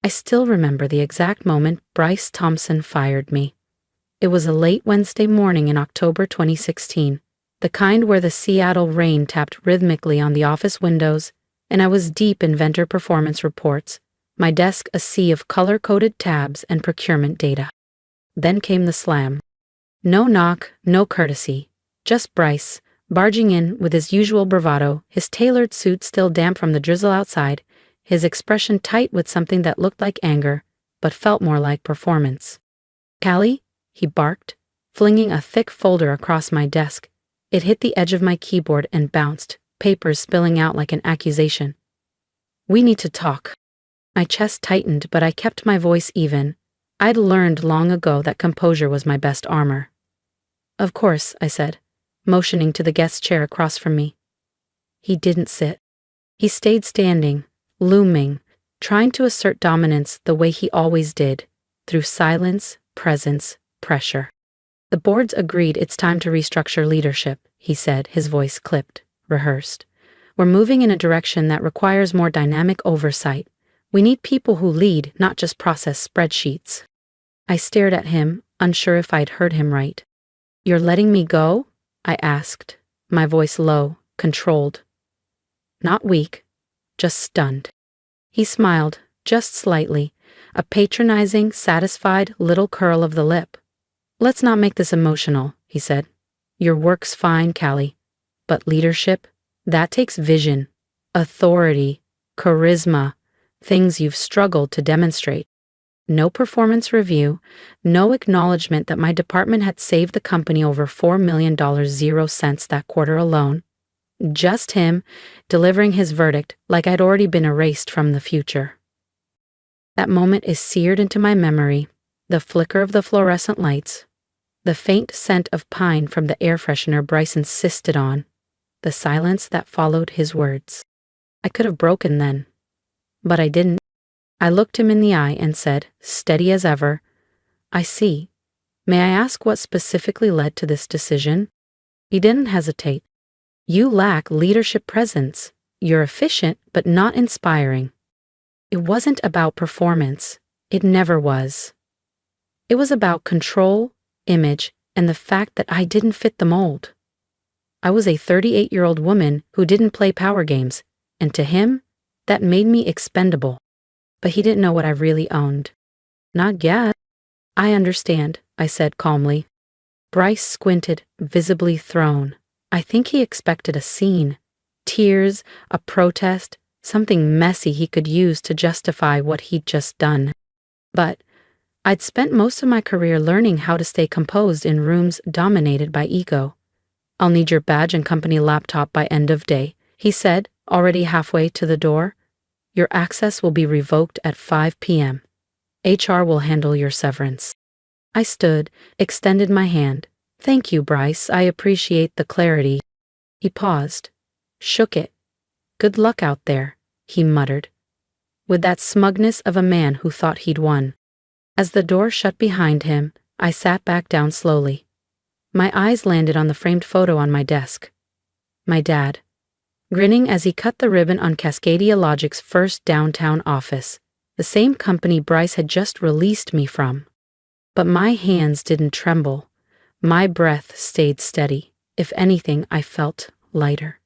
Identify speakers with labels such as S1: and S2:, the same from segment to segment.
S1: still remember the exact moment Bryce Thompson fired me. It was a late Wednesday morning in October 2016, the kind where the Seattle rain tapped rhythmically on the office windows, and I was deep in vendor performance reports, my desk a sea of color-coded tabs and procurement data. Then came the slam. No knock, no courtesy. Just Bryce, barging in with his usual bravado, his tailored suit still damp from the drizzle outside, his expression tight with something that looked like anger, but felt more like performance. "Callie," he barked, flinging a thick folder across my desk. It hit the edge of my keyboard and bounced, papers spilling out like an accusation. "We need to talk." My chest tightened, but I kept my voice even. I'd learned long ago that composure was my best armor. "Of course," I said, motioning to the guest chair across from me. He didn't sit. He stayed standing, looming, trying to assert dominance the way he always did, through silence, presence, pressure. "The board's agreed it's time to restructure leadership," he said, his voice clipped, rehearsed. "We're moving in a direction that requires more dynamic oversight. We need people who lead, not just process spreadsheets." I stared at him, unsure if I'd heard him right. "You're letting me go?" I asked, my voice low, controlled. Not weak, just stunned. He smiled, just slightly, a patronizing, satisfied little curl of the lip. "Let's not make this emotional," he said. "Your work's fine, Callie, but leadership, that takes vision, authority, charisma, things you've struggled to demonstrate. No performance review, no acknowledgement that my department had saved the company over $4 million 0 cents that quarter alone. Just him, delivering his verdict like I'd already been erased from the future." That moment is seared into my memory, the flicker of the fluorescent lights, the faint scent of pine from the air freshener Bryce insisted on, the silence that followed his words. I could have broken then, but I didn't. I looked him in the eye and said, steady as ever, "I see. May I ask what specifically led to this decision?" He didn't hesitate. "You lack leadership presence. You're efficient, but not inspiring." It wasn't about performance. It never was. It was about control, image, and the fact that I didn't fit the mold. I was a 38-year-old woman who didn't play power games, and to him, that made me expendable. But he didn't know what I really owned. "Not yet." "I understand," I said calmly. Bryce squinted, visibly thrown. I think he expected a scene. Tears, a protest, something messy he could use to justify what he'd just done. But I'd spent most of my career learning how to stay composed in rooms dominated by ego. "I'll need your badge and company laptop by end of day," he said, already halfway to the door. "Your access will be revoked at 5 p.m. HR will handle your severance." I stood, extended my hand. "Thank you, Bryce. I appreciate the clarity." He paused, shook it. "Good luck out there," he muttered, with that smugness of a man who thought he'd won. As the door shut behind him, I sat back down slowly. My eyes landed on the framed photo on my desk. My dad, grinning as he cut the ribbon on Cascadia Logic's first downtown office, the same company Bryce had just released me from. But my hands didn't tremble. My breath stayed steady. If anything, I felt lighter.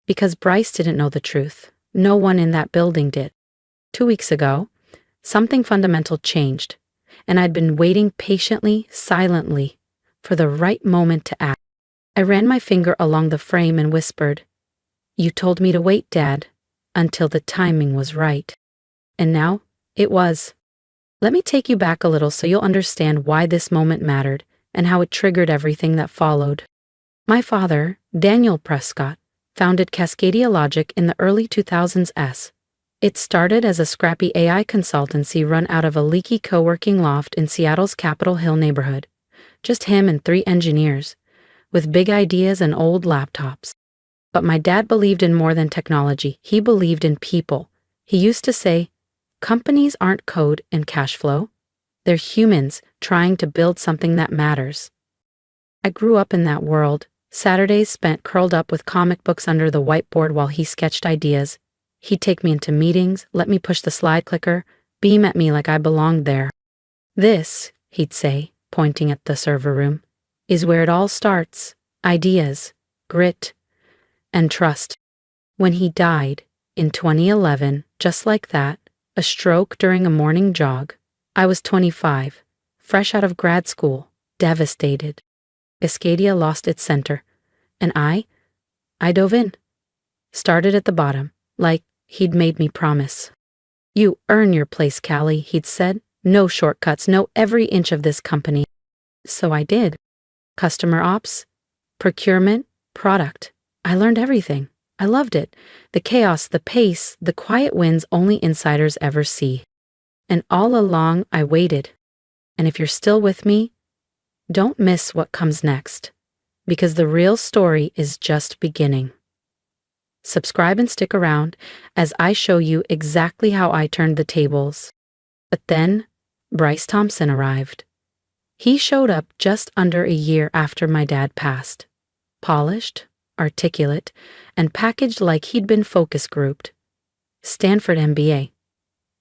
S1: Because Bryce didn't know the truth. No one in that building did. 2 weeks ago, something fundamental changed, and I'd been waiting patiently, silently, for the right moment to act. I ran my finger along the frame and whispered, "You told me to wait, Dad, until the timing was right." And now, it was. Let me take you back a little so you'll understand why this moment mattered and how it triggered everything that followed. My father, Daniel Prescott, founded Cascadia Logic in the early 2000s. It started as a scrappy AI consultancy run out of a leaky co-working loft in Seattle's Capitol Hill neighborhood. Just him and 3 engineers, with big ideas and old laptops. But my dad believed in more than technology. He believed in people. He used to say, "Companies aren't code and cash flow. They're humans trying to build something that matters." I grew up in that world. Saturdays spent curled up with comic books under the whiteboard while he sketched ideas. He'd take me into meetings, let me push the slide clicker, beam at me like I belonged there. "This," he'd say, pointing at the server room, "is where it all starts. Ideas, grit, and trust." When he died, in 2011, just like that, a stroke during a morning jog, I was 25, fresh out of grad school, devastated. Cascadia lost its center, and I dove in. Started at the bottom, like he'd made me promise. "You earn your place, Callie," he'd said. "No shortcuts, no every inch of this company." So I did. Customer ops, procurement, product. I learned everything. I loved it. The chaos, the pace, the quiet wins only insiders ever see. And all along, I waited. And if you're still with me, don't miss what comes next, because the real story is just beginning. Subscribe and stick around as I show you exactly how I turned the tables. But then, Bryce Thompson arrived. He showed up just under a year after my dad passed. Polished, articulate, and packaged like he'd been focus grouped. Stanford MBA.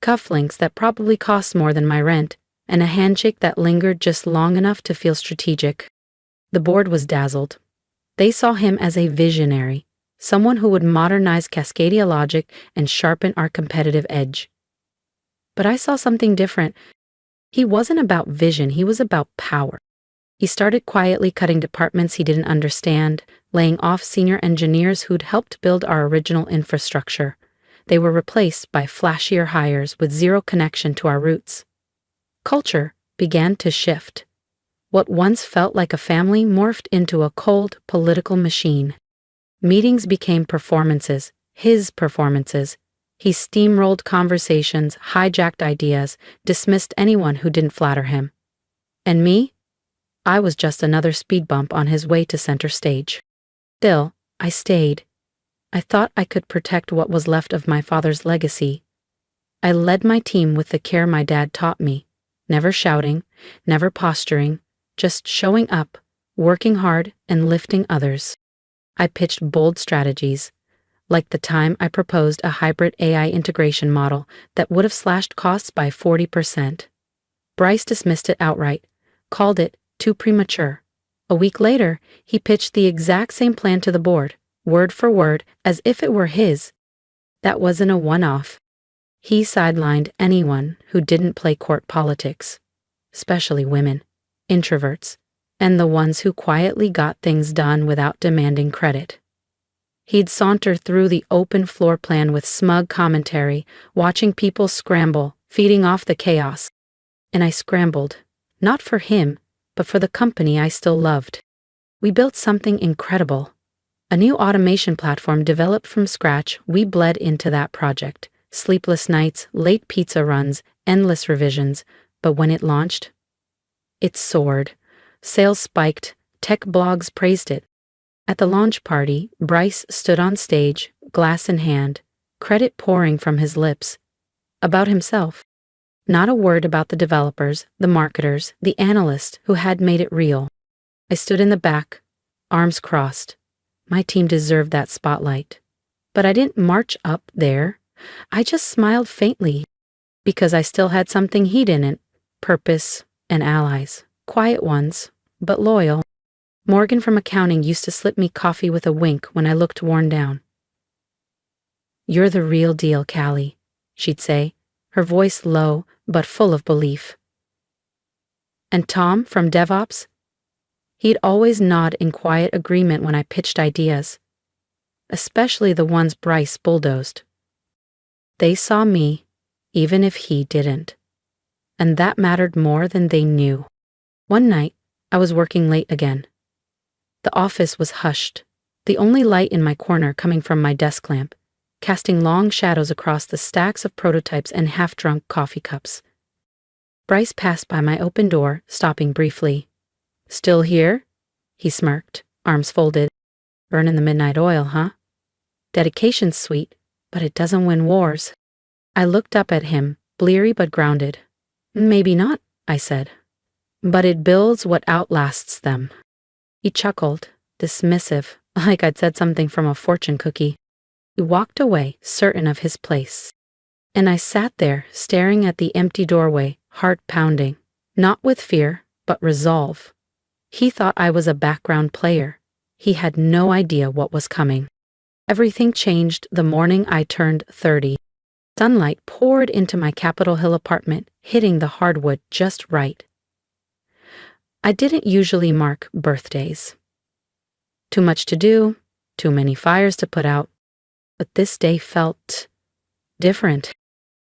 S1: Cufflinks that probably cost more than my rent, and a handshake that lingered just long enough to feel strategic. The board was dazzled. They saw him as a visionary, someone who would modernize Cascadia logic and sharpen our competitive edge. But I saw something different. He wasn't about vision, he was about power. He started quietly cutting departments he didn't understand, laying off senior engineers who'd helped build our original infrastructure. They were replaced by flashier hires with zero connection to our roots. Culture began to shift. What once felt like a family morphed into a cold political machine. Meetings became performances, his performances. He steamrolled conversations, hijacked ideas, dismissed anyone who didn't flatter him. And me? I was just another speed bump on his way to center stage. Still, I stayed. I thought I could protect what was left of my father's legacy. I led my team with the care my dad taught me, never shouting, never posturing, just showing up, working hard, and lifting others. I pitched bold strategies, like the time I proposed a hybrid AI integration model that would have slashed costs by 40%. Bryce dismissed it outright, called it too premature. A week later, he pitched the exact same plan to the board, word for word, as if it were his. That wasn't a one-off. He sidelined anyone who didn't play court politics, especially women, introverts, and the ones who quietly got things done without demanding credit. He'd saunter through the open floor plan with smug commentary, watching people scramble, feeding off the chaos. And I scrambled, not for him, but for the company I still loved. We built something incredible. A new automation platform developed from scratch. We bled into that project. Sleepless nights, late pizza runs, endless revisions. But when it launched, it soared. Sales spiked. Tech blogs praised it. At the launch party, Bryce stood on stage, glass in hand, credit pouring from his lips. About himself. Not a word about the developers, the marketers, the analysts who had made it real. I stood in the back, arms crossed. My team deserved that spotlight. But I didn't march up there. I just smiled faintly, because I still had something he didn't. Purpose and allies. Quiet ones, but loyal. Morgan from accounting used to slip me coffee with a wink when I looked worn down. "You're the real deal, Callie," she'd say, her voice low but full of belief. And Tom from DevOps? He'd always nod in quiet agreement when I pitched ideas, especially the ones Bryce bulldozed. They saw me, even if he didn't. And that mattered more than they knew. One night, I was working late again. The office was hushed, the only light in my corner coming from my desk lamp, casting long shadows across the stacks of prototypes and half-drunk coffee cups. Bryce passed by my open door, stopping briefly. "Still here?" He smirked, arms folded. "Burning the midnight oil, huh? Dedication's sweet, but it doesn't win wars." I looked up at him, bleary but grounded. "Maybe not," I said. "But it builds what outlasts them." He chuckled, dismissive, like I'd said something from a fortune cookie. He walked away, certain of his place. And I sat there, staring at the empty doorway, heart pounding, not with fear, but resolve. He thought I was a background player. He had no idea what was coming. Everything changed the morning I turned 30. Sunlight poured into my Capitol Hill apartment, hitting the hardwood just right. I didn't usually mark birthdays. Too much to do, too many fires to put out. But this day felt different.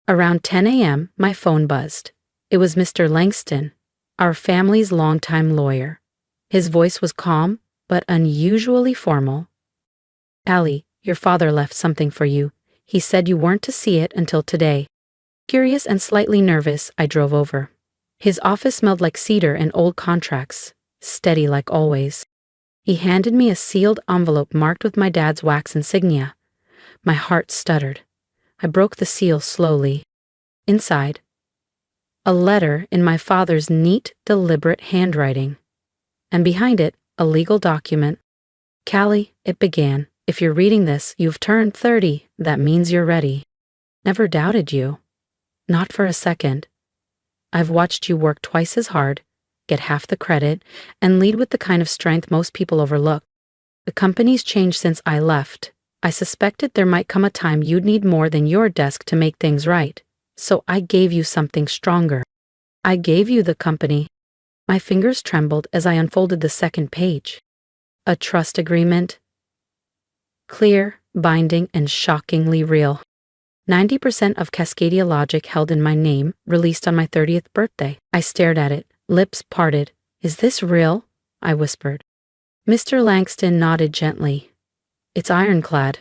S1: Around 10 a.m., my phone buzzed. It was Mr. Langston, our family's longtime lawyer. His voice was calm, but unusually formal. "Callie, your father left something for you. He said you weren't to see it until today." Curious and slightly nervous, I drove over. His office smelled like cedar and old contracts, steady like always. He handed me a sealed envelope marked with my dad's wax insignia. My heart stuttered. I broke the seal slowly. Inside, a letter in my father's neat, deliberate handwriting. And behind it, a legal document. "Callie," it began, "if you're reading this, you've turned 30. That means you're ready. Never doubted you. Not for a second. I've watched you work twice as hard, get half the credit, and lead with the kind of strength most people overlook. The company's changed since I left. I suspected there might come a time you'd need more than your desk to make things right. So I gave you something stronger. I gave you the company." My fingers trembled as I unfolded the second page. A trust agreement. Clear, binding, and shockingly real. 90% of Cascadia Logic held in my name, released on my 30th birthday. I stared at it, lips parted. "Is this real?" I whispered. Mr. Langston nodded gently. "It's ironclad.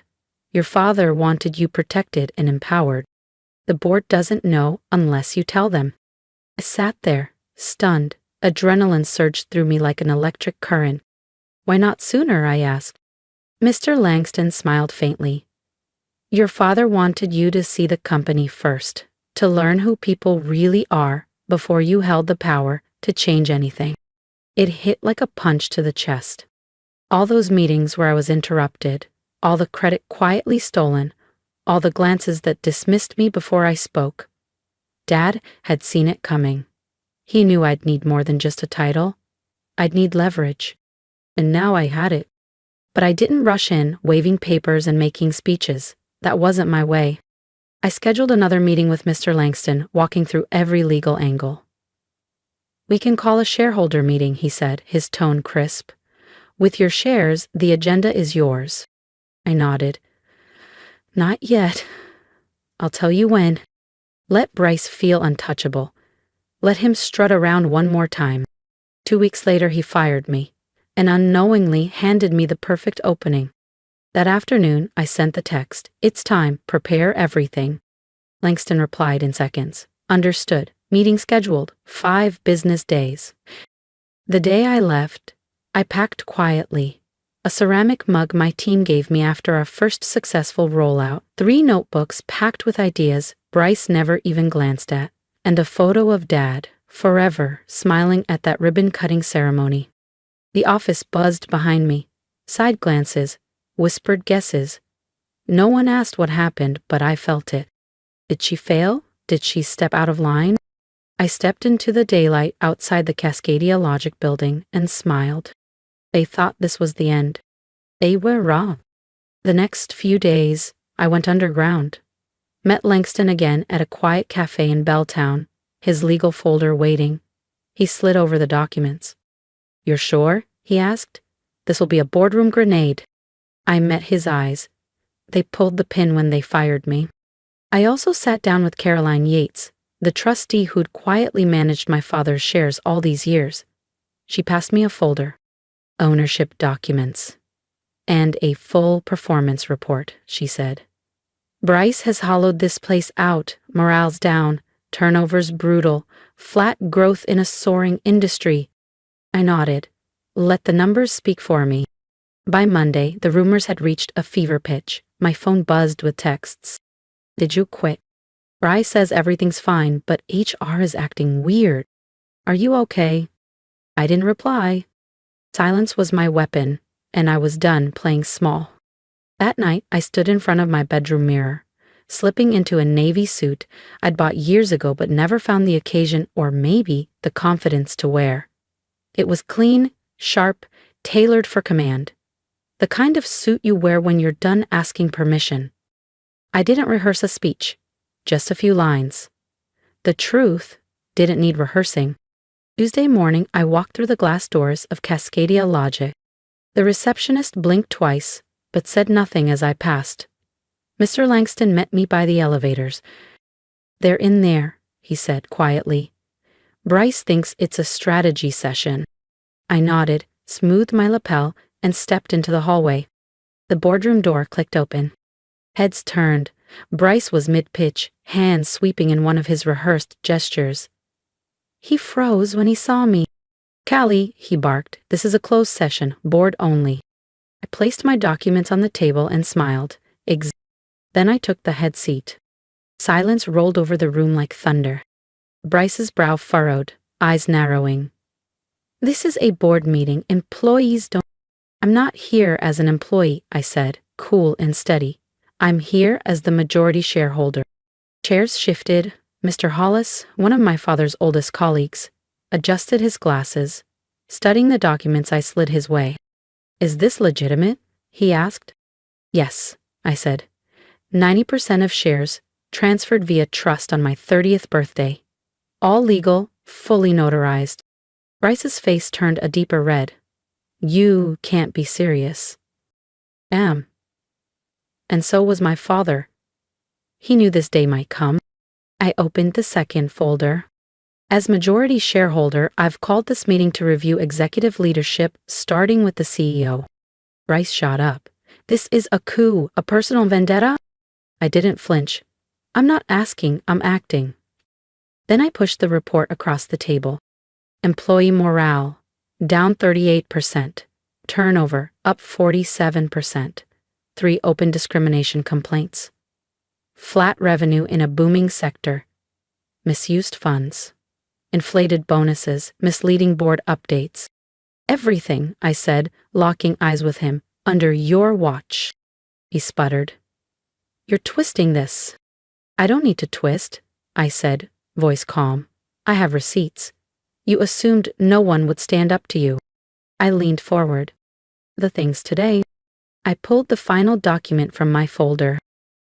S1: Your father wanted you protected and empowered. The board doesn't know unless you tell them." I sat there, stunned. Adrenaline surged through me like an electric current. "Why not sooner?" I asked. Mr. Langston smiled faintly. "Your father wanted you to see the company first, to learn who people really are before you held the power to change anything." It hit like a punch to the chest. All those meetings where I was interrupted, all the credit quietly stolen, all the glances that dismissed me before I spoke. Dad had seen it coming. He knew I'd need more than just a title. I'd need leverage. And now I had it. But I didn't rush in, waving papers and making speeches. That wasn't my way. I scheduled another meeting with Mr. Langston, walking through every legal angle. "We can call a shareholder meeting," he said, his tone crisp. "With your shares, the agenda is yours." I nodded. "Not yet. I'll tell you when. Let Bryce feel untouchable. Let him strut around one more time." 2 weeks later, he fired me, and unknowingly handed me the perfect opening. That afternoon, I sent the text, "It's time, prepare everything." Langston replied in seconds. "Understood. Meeting scheduled. 5 business days." The day I left, I packed quietly. A ceramic mug my team gave me after our first successful rollout, 3 notebooks packed with ideas Bryce never even glanced at, and a photo of Dad, forever, smiling at that ribbon-cutting ceremony. The office buzzed behind me. Side glances, whispered guesses. No one asked what happened, but I felt it. Did she fail? Did she step out of line? I stepped into the daylight outside the Cascadia Logic building and smiled. They thought this was the end. They were wrong. The next few days, I went underground. Met Langston again at a quiet cafe in Belltown, his legal folder waiting. He slid over the documents. "You're sure?" he asked. "This will be a boardroom grenade." I met his eyes. They pulled the pin when they fired me. I also sat down with Caroline Yates, the trustee who'd quietly managed my father's shares all these years. She passed me a folder. "Ownership documents. And a full performance report," she said. "Bryce has hollowed this place out, morale's down, turnover's brutal, flat growth in a soaring industry." I nodded. Let the numbers speak for me. By Monday, the rumors had reached a fever pitch. My phone buzzed with texts. "Did you quit? Bryce says everything's fine, but HR is acting weird. Are you okay?" I didn't reply. Silence was my weapon, and I was done playing small. That night, I stood in front of my bedroom mirror. slipping into a navy suit I'd bought years ago but never found the occasion or maybe the confidence to wear. It was clean, sharp, tailored for command. The kind of suit you wear when you're done asking permission. I didn't rehearse a speech, just a few lines. The truth didn't need rehearsing. Tuesday morning, I walked through the glass doors of Cascadia Logic. The receptionist blinked twice, but said nothing as I passed. Mr. Langston met me by the elevators. "They're in there," he said quietly. "Bryce thinks it's a strategy session." I nodded, smoothed my lapel, and stepped into the hallway. The boardroom door clicked open. Heads turned. Bryce was mid-pitch, hands sweeping in one of his rehearsed gestures. He froze when he saw me. "Callie," he barked, "this is a closed session, board only." I placed my documents on the table and smiled. Then I took the head seat. Silence rolled over the room like thunder. Bryce's brow furrowed, eyes narrowing. "This is a board meeting. Employees don't—" "I'm not here as an employee," I said, cool and steady. "I'm here as the majority shareholder." Chairs shifted. Mr. Hollis, one of my father's oldest colleagues, adjusted his glasses. Studying the documents, I slid his way. "Is this legitimate?" he asked. "Yes," I said. 90% of shares, transferred via trust on my 30th birthday. All legal, fully notarized. Bryce's face turned a deeper red. "You can't be serious." "Am." And so was my father. He knew this day might come. I opened the second folder. "As majority shareholder, I've called this meeting to review executive leadership, starting with the CEO." Bryce shot up. "This is a coup, a personal vendetta?" I didn't flinch. "I'm not asking, I'm acting." Then I pushed the report across the table. Employee morale, down 38%. Turnover, up 47%. 3 open discrimination complaints. Flat revenue in a booming sector. Misused funds. Inflated bonuses, misleading board updates. "Everything," I said, locking eyes with him, "under your watch." He sputtered. "You're twisting this." "I don't need to twist," I said, voice calm. "I have receipts. You assumed no one would stand up to you." I leaned forward. "The things today." I pulled the final document from my folder.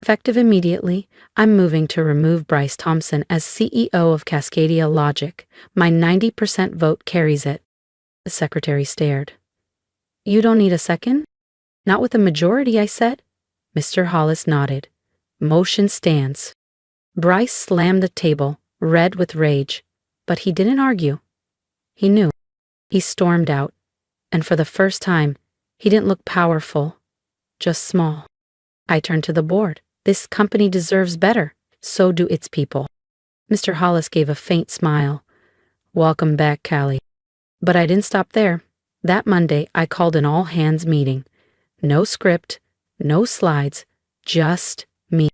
S1: Effective immediately, I'm moving to remove Bryce Thompson as CEO of Cascadia Logic. My 90% vote carries it. The secretary stared. "You don't need a second?" "Not with a majority," I said. Mr. Hollis nodded. "Motion stands." Bryce slammed the table, red with rage, but he didn't argue. He knew. He stormed out, and for the first time, he didn't look powerful, just small. I turned to the board. This company deserves better. So do its people. Mr. Hollis gave a faint smile. "Welcome back, Callie." But I didn't stop there. That Monday, I called an all-hands meeting. No script, no slides, just me.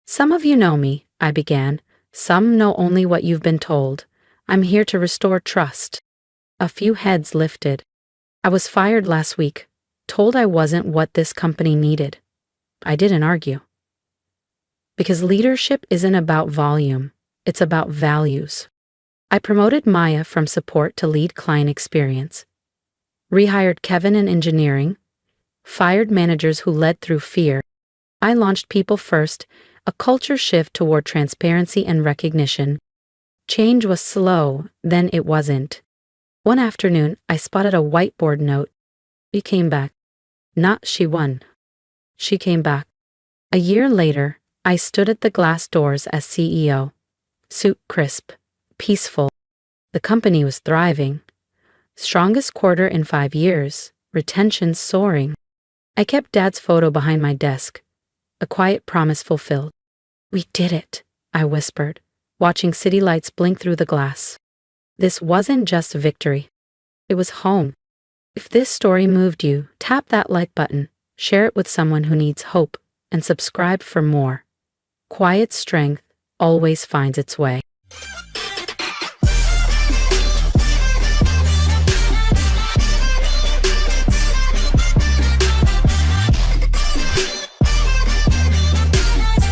S1: "Some of you know me," I began. "Some know only what you've been told. I'm here to restore trust." A few heads lifted. "I was fired last week, told I wasn't what this company needed." I didn't argue. Because leadership isn't about volume, it's about values. I promoted Maya from support to lead client experience. Rehired Kevin in engineering. Fired managers who led through fear. I launched People First, a culture shift toward transparency and recognition. Change was slow, then it wasn't. One afternoon, I spotted a whiteboard note. She came back. Not she won. She came back. A year later, I stood at the glass doors as CEO. Suit crisp, peaceful. The company was thriving. Strongest quarter in 5 years, retention soaring. I kept Dad's photo behind my desk. A quiet promise fulfilled. "We did it," I whispered, watching city lights blink through the glass. This wasn't just victory. It was home. If this story moved you, tap that like button, share it with someone who needs hope, and subscribe for more. Quiet strength always finds its way.